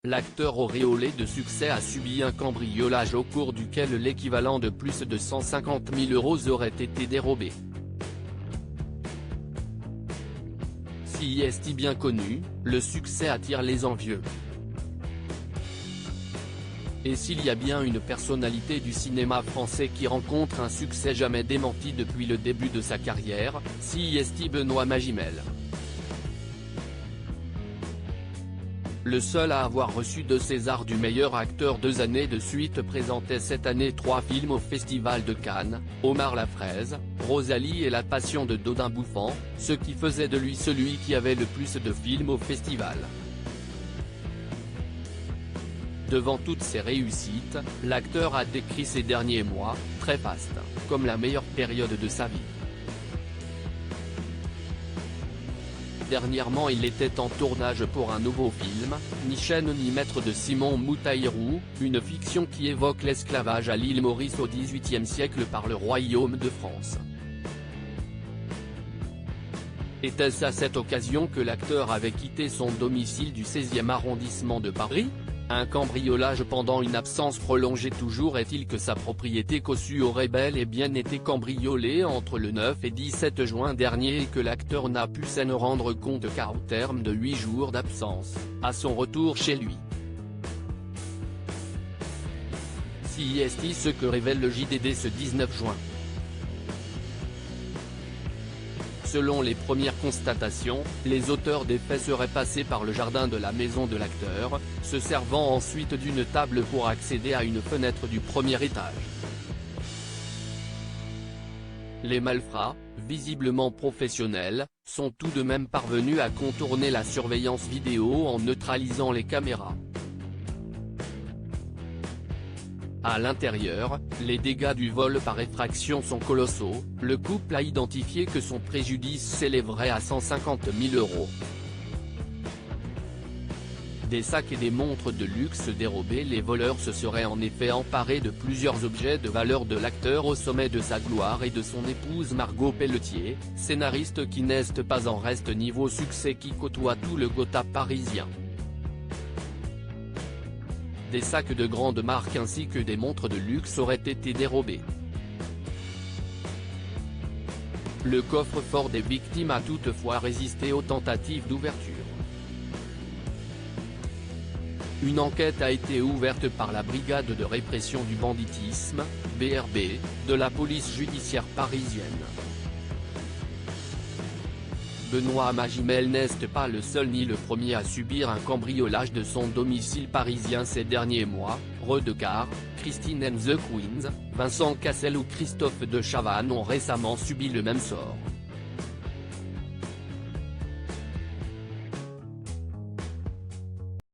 l'acteur auréolé de succès a subi un cambriolage au cours duquel l'équivalent de plus de 150 000 € aurait été dérobé. Si est bien connu, le succès attire les envieux. Et s'il y a bien une personnalité du cinéma français qui rencontre un succès jamais démenti depuis le début de sa carrière, c'est Benoît Magimel. Le seul à avoir reçu 2 Césars du meilleur acteur 2 années de suite présentait cette année 3 films au Festival de Cannes, Omar la fraise, Rosalie et La Passion de Dodin Bouffant, ce qui faisait de lui celui qui avait le plus de films au festival. Devant toutes ces réussites, l'acteur a décrit ces derniers mois, très fastes, comme la meilleure période de sa vie. Dernièrement il était en tournage pour un nouveau film, Ni chaîne ni maître de Simon Moutaïrou, une fiction qui évoque l'esclavage à l'île Maurice au XVIIIe siècle par le Royaume de France. Était-ce à cette occasion que l'acteur avait quitté son domicile du 16e arrondissement de Paris ? Un cambriolage pendant une absence prolongée. Toujours est-il que sa propriété cossue aurait bel et bien été cambriolée entre le 9 et 17 juin dernier et que l'acteur n'a pu s'en rendre compte qu'au terme de 8 jours d'absence, à son retour chez lui. C'est ce que révèle le JDD ce 19 juin. Selon les premières constatations, les auteurs des faits seraient passés par le jardin de la maison de l'acteur, se servant ensuite d'une table pour accéder à une fenêtre du premier étage. Les malfrats, visiblement professionnels, sont tout de même parvenus à contourner la surveillance vidéo en neutralisant les caméras. À l'intérieur, les dégâts du vol par effraction sont colossaux, le couple a identifié que son préjudice s'élèverait à 150 000 €. Des sacs et des montres de luxe dérobés. Les voleurs se seraient en effet emparés de plusieurs objets de valeur de l'acteur au sommet de sa gloire et de son épouse Margot Pelletier, scénariste qui n'est pas en reste niveau succès qui côtoie tout le Gotha parisien. Des sacs de grandes marques ainsi que des montres de luxe auraient été dérobés. Le coffre-fort des victimes a toutefois résisté aux tentatives d'ouverture. Une enquête a été ouverte par la Brigade de répression du banditisme, BRB, de la police judiciaire parisienne. Benoît Magimel n'est pas le seul ni le premier à subir un cambriolage de son domicile parisien ces derniers mois. Redecart, Christine and the Queens, Vincent Cassel ou Christophe de Chavannes ont récemment subi le même sort.